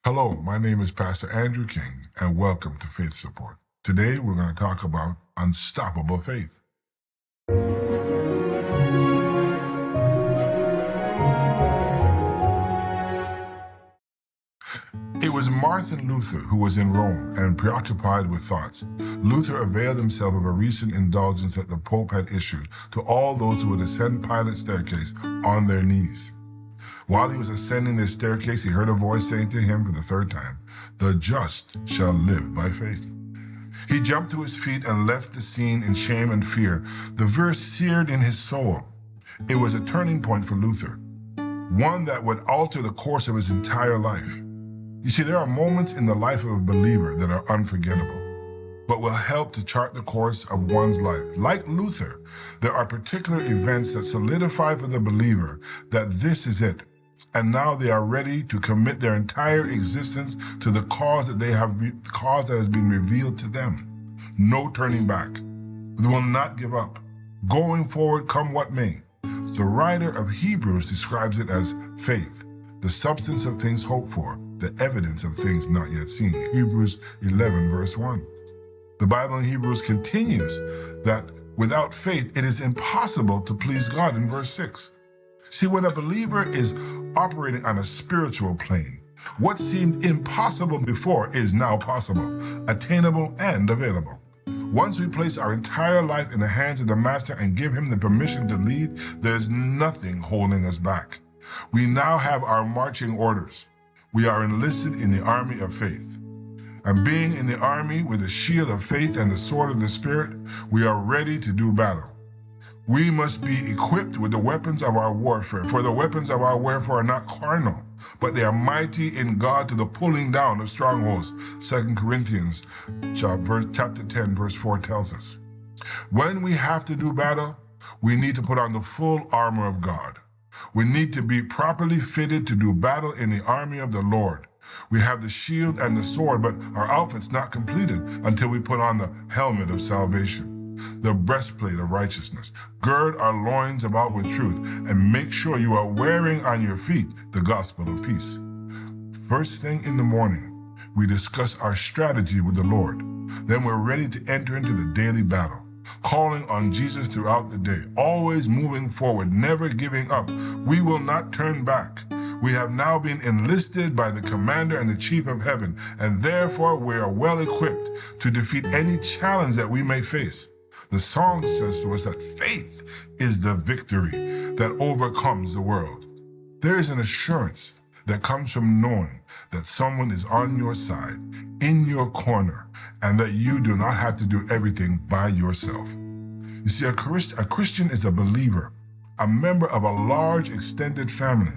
Hello, my name is Pastor Andrew King, and welcome to Faith Support. Today, we're going to talk about unstoppable faith. It was Martin Luther who was in Rome and preoccupied with thoughts. Luther availed himself of a recent indulgence that the Pope had issued to all those who would ascend Pilate's staircase on their knees. While he was ascending the staircase, he heard a voice saying to him for the third time, "The just shall live by faith." He jumped to his feet and left the scene in shame and fear. The verse seared in his soul. It was a turning point for Luther, one that would alter the course of his entire life. You see, there are moments in the life of a believer that are unforgettable, but will help to chart the course of one's life. Like Luther, there are particular events that solidify for the believer that this is it, and now they are ready to commit their entire existence to the cause that has been revealed to them. No turning back. They will not give up. Going forward, come what may. The writer of Hebrews describes it as faith, the substance of things hoped for, the evidence of things not yet seen. Hebrews 11, verse 1. The Bible in Hebrews continues that without faith, it is impossible to please God in verse 6. See, when a believer is operating on a spiritual plane, what seemed impossible before is now possible, attainable, and available. Once we place our entire life in the hands of the Master and give him the permission to lead, there's nothing holding us back. We now have our marching orders. We are enlisted in the army of faith. And being in the army with the shield of faith and the sword of the Spirit, we are ready to do battle. We must be equipped with the weapons of our warfare, for the weapons of our warfare are not carnal, but they are mighty in God to the pulling down of strongholds. 2 Corinthians chapter 10, verse 4 tells us. When we have to do battle, we need to put on the full armor of God. We need to be properly fitted to do battle in the army of the Lord. We have the shield and the sword, but our outfit's not completed until we put on the helmet of salvation, the breastplate of righteousness. Gird our loins about with truth, and make sure you are wearing on your feet the gospel of peace. First thing in the morning, we discuss our strategy with the Lord. Then we're ready to enter into the daily battle, calling on Jesus throughout the day, always moving forward, never giving up. We will not turn back. We have now been enlisted by the commander and the chief of heaven, and therefore we are well equipped to defeat any challenge that we may face. The song says to us that faith is the victory that overcomes the world. There is an assurance that comes from knowing that someone is on your side, in your corner, and that you do not have to do everything by yourself. You see, a Christian is a believer, a member of a large extended family,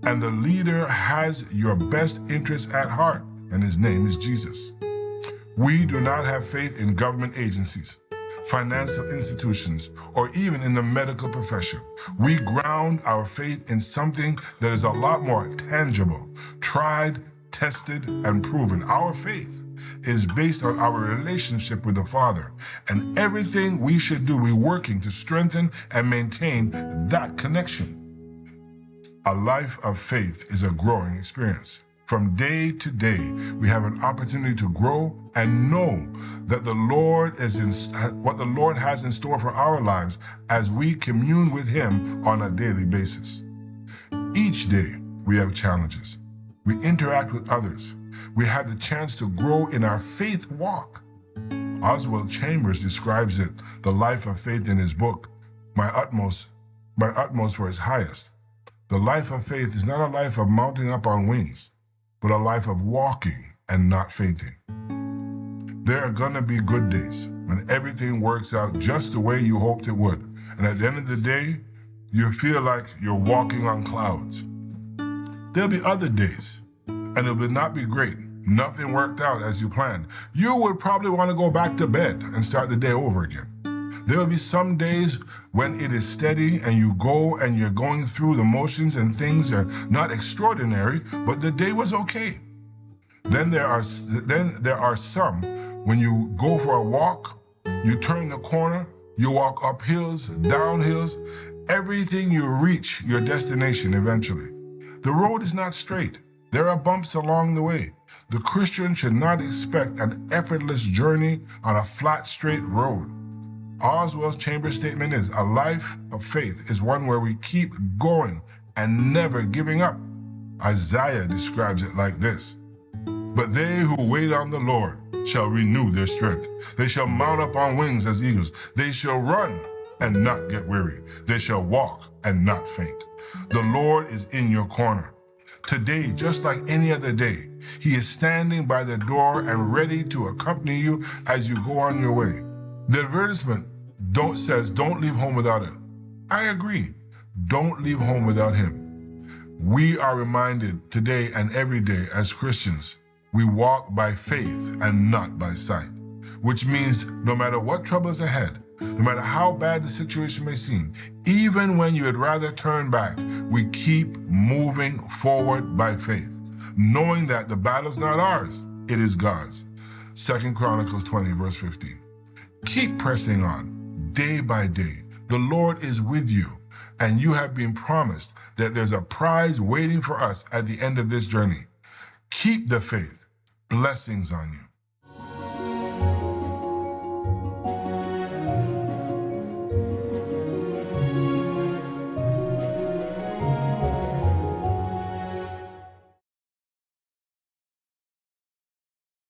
and the leader has your best interests at heart, and his name is Jesus. We do not have faith in government agencies, financial institutions, or even in the medical profession. We ground our faith in something that is a lot more tangible, tried, tested, and proven. Our faith is based on our relationship with the Father, and everything we should do, we're working to strengthen and maintain that connection. A life of faith is a growing experience. From day to day, we have an opportunity to grow and know that what the Lord has in store for our lives as we commune with him on a daily basis. Each day, we have challenges. We interact with others. We have the chance to grow in our faith walk. Oswald Chambers describes it, the life of faith, in his book, My Utmost for His Highest. The life of faith is not a life of mounting up on wings, but a life of walking and not fainting. There are gonna be good days when everything works out just the way you hoped it would. And at the end of the day, you feel like you're walking on clouds. There'll be other days, and it will not be great. Nothing worked out as you planned. You would probably want to go back to bed and start the day over again. There will be some days when it is steady and you go and you're going through the motions and things are not extraordinary, but the day was okay. Then there are some when you go for a walk, you turn the corner, you walk up hills, down hills, everything, you reach your destination eventually. The road is not straight. There are bumps along the way. The Christian should not expect an effortless journey on a flat, straight road. Oswald Chambers' statement is, a life of faith is one where we keep going and never giving up. Isaiah describes it like this: but they who wait on the Lord shall renew their strength. They shall mount up on wings as eagles. They shall run and not get weary. They shall walk and not faint. The Lord is in your corner. Today, just like any other day, He is standing by the door and ready to accompany you as you go on your way. The advertisement says, don't leave home without Him. I agree. Don't leave home without Him. We are reminded today and every day as Christians, we walk by faith and not by sight, which means no matter what troubles ahead, no matter how bad the situation may seem, even when you would rather turn back, we keep moving forward by faith, knowing that the battle's not ours, it is God's. 2 Chronicles 20, verse 15. Keep pressing on, day by day. The Lord is with you, and you have been promised that there's a prize waiting for us at the end of this journey. Keep the faith. Blessings on you.